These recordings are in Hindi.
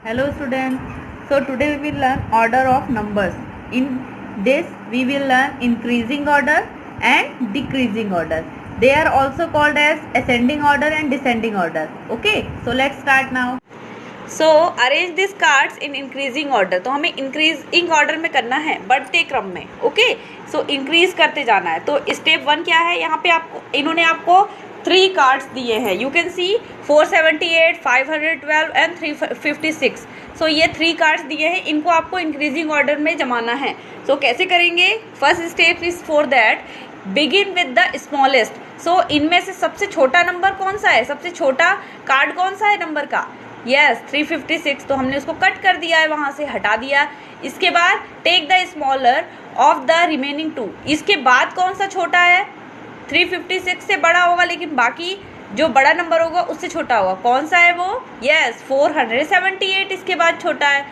Hello students. So today we will learn order of numbers. In this we will learn increasing order and decreasing order. They are also called as ascending order and descending order. Okay. So let's start now. So arrange this cards in increasing order. तो हमें इंक्रीजिंग ऑर्डर में करना है, बढ़ते क्रम में. ओके, सो इंक्रीज करते जाना है. तो स्टेप 1 क्या है, यहाँ पे आपको इन्होंने आपको 3 कार्ड्स दिए हैं. You can C 478, 512 and 356. सो ये 3 कार्ड्स दिए हैं, इनको आपको इंक्रीजिंग ऑर्डर में जमाना है. सो कैसे करेंगे? First step is for that begin with the smallest. So इनमें से सबसे छोटा नंबर कौन सा है, सबसे छोटा कार्ड कौन सा है नंबर का? यस 356. तो हमने उसको कट कर दिया है, वहाँ से हटा दिया. इसके बाद take the smaller of the remaining 2. इसके बाद कौन सा छोटा है? 356 से बड़ा होगा, लेकिन बाकी जो बड़ा नंबर होगा उससे छोटा होगा. कौन सा है वो? यस 478 इसके बाद छोटा है.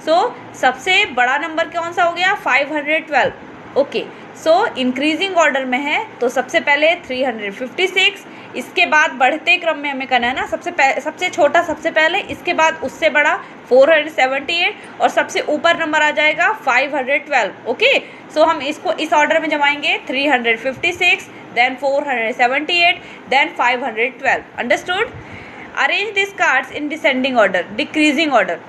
सो सबसे बड़ा नंबर कौन सा हो गया? 512. ओके, सो इंक्रीजिंग ऑर्डर में है तो सबसे पहले 356, इसके बाद बढ़ते क्रम में हमें करना है ना. सबसे छोटा सबसे पहले, इसके बाद उससे बड़ा 478 और सबसे ऊपर नंबर आ जाएगा 512. ओके, सो हम इसको इस ऑर्डर में जमाएंगे. 356, then 478, then 512. Understood? Arrange this cards in descending order, decreasing order.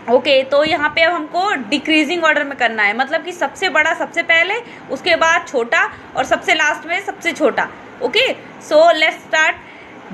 Okay, तो यहाँ पे अब हमको डिक्रीजिंग ऑर्डर में करना है, मतलब कि सबसे बड़ा सबसे पहले, उसके बाद छोटा और सबसे लास्ट में सबसे छोटा. Okay, so let's start.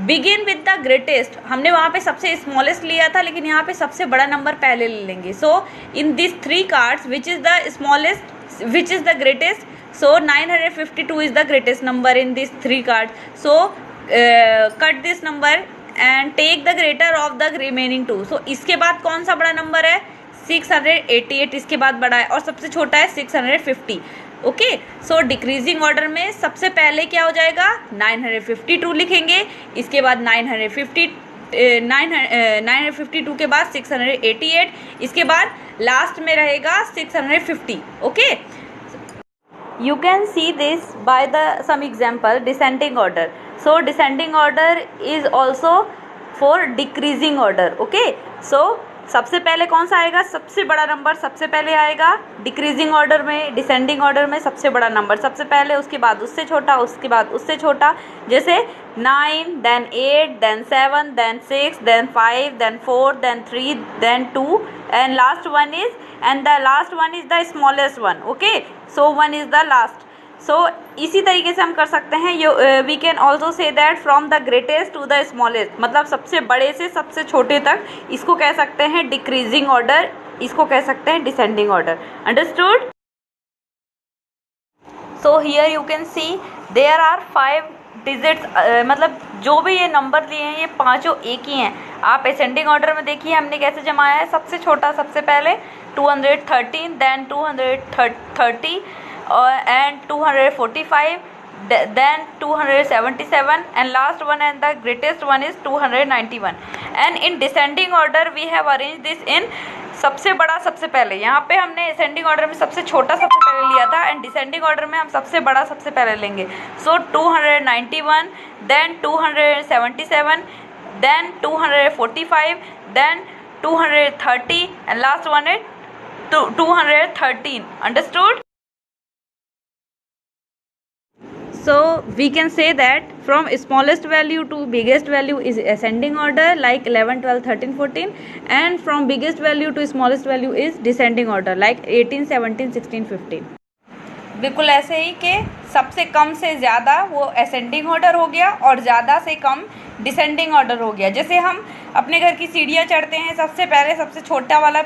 Begin with the greatest. हमने वहाँ पे सबसे स्मॉलेस्ट लिया था, लेकिन यहाँ पे सबसे बड़ा नंबर पहले ले लेंगे. So in this 3 cards which is the smallest, which is the greatest? So 952 is the greatest number in this 3 card. So cut this number and take the greater of the remaining 2. So इसके बाद कौन सा बड़ा नंबर है? 688 इसके बाद बड़ा है, और सबसे छोटा है 650. ओके, सो डिक्रीजिंग ऑर्डर में सबसे पहले क्या हो जाएगा? 952 लिखेंगे. इसके बाद 952 के बाद 688. इसके बाद लास्ट में रहेगा 650. Okay, you can see this by the some example descending order. So descending order is also for decreasing order. Okay, so सबसे पहले कौन सा आएगा? सबसे बड़ा नंबर सबसे पहले आएगा डिक्रीजिंग ऑर्डर में. डिसेंडिंग ऑर्डर में सबसे बड़ा नंबर सबसे पहले, उसके बाद उससे छोटा, उसके बाद उससे छोटा. जैसे 9, then 8, then 7, then 6, then 5, then 4, then 3, then 2 and last one is, and the last one is the smallest one. Okay, so 1 is the last. So इसी तरीके से हम कर सकते हैं. We can also say that from the greatest to the smallest, मतलब सबसे बड़े से सबसे छोटे तक. इसको कह सकते हैं डिक्रीजिंग ऑर्डर, इसको कह सकते हैं descending order. Understood? So here you can see there are 5 digits. मतलब जो भी ये नंबर दिए हैं ये पांचों एक ही हैं. आप असेंडिंग ऑर्डर में देखिए हमने कैसे जमाया है. सबसे छोटा सबसे पहले 213, then 230 and 245, then 277 and last one and the greatest one is 291. and in descending order we have arranged this in सबसे बड़ा सबसे पहले. यहाँ पे हमने असेंडिंग ऑर्डर में सबसे छोटा सबसे पहले लिया था, एंड डिसेंडिंग ऑर्डर में हम सबसे बड़ा सबसे पहले लेंगे. So 291, then 277, then 245, then 230 and last one है 213. Understood? So we can say that from smallest value to biggest value is ascending order, like 11, 12, 13, 14, and from biggest value to smallest value is descending order, like 18, 17, 16, 15. बिल्कुल ऐसे ही कि सबसे कम से ज़्यादा वो असेंडिंग ऑर्डर हो गया और ज़्यादा से कम डिसेंडिंग ऑर्डर हो गया. जैसे हम अपने घर की सीढ़ियाँ चढ़ते हैं, सबसे पहले सबसे छोटा वाला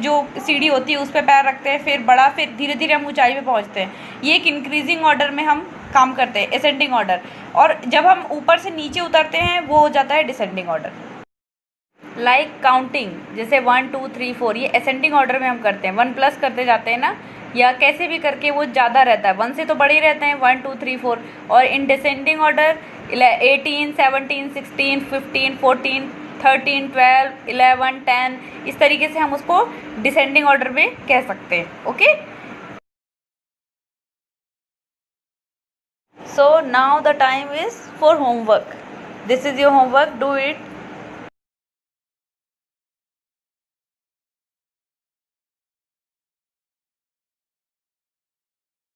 जो सीढ़ी होती है उस पर पैर रखते हैं, फिर बड़ा, फिर धीरे धीरे हम ऊंचाई पे पहुंचते हैं. ये एक इंक्रीजिंग ऑर्डर में हम काम करते हैं, असेंडिंग ऑर्डर. और जब हम ऊपर से नीचे उतरते हैं वो हो जाता है डिसेंडिंग ऑर्डर. लाइक काउंटिंग, जैसे 1, 2, 3, 4, ये असेंडिंग ऑर्डर में हम करते हैं. 1 प्लस करते जाते हैं ना, या कैसे भी करके वो ज़्यादा रहता है. 1 से तो बड़े ही रहते हैं, 1, 2, 3, 4. और इन डिसेंडिंग ऑर्डर 18, 17, 16, 15, 14, 13, 12, 11, 10, इस तरीके से हम उसको डिसेंडिंग ऑर्डर में कह सकते हैं. Okay, so now the time is for homework. This is your homework. Do it.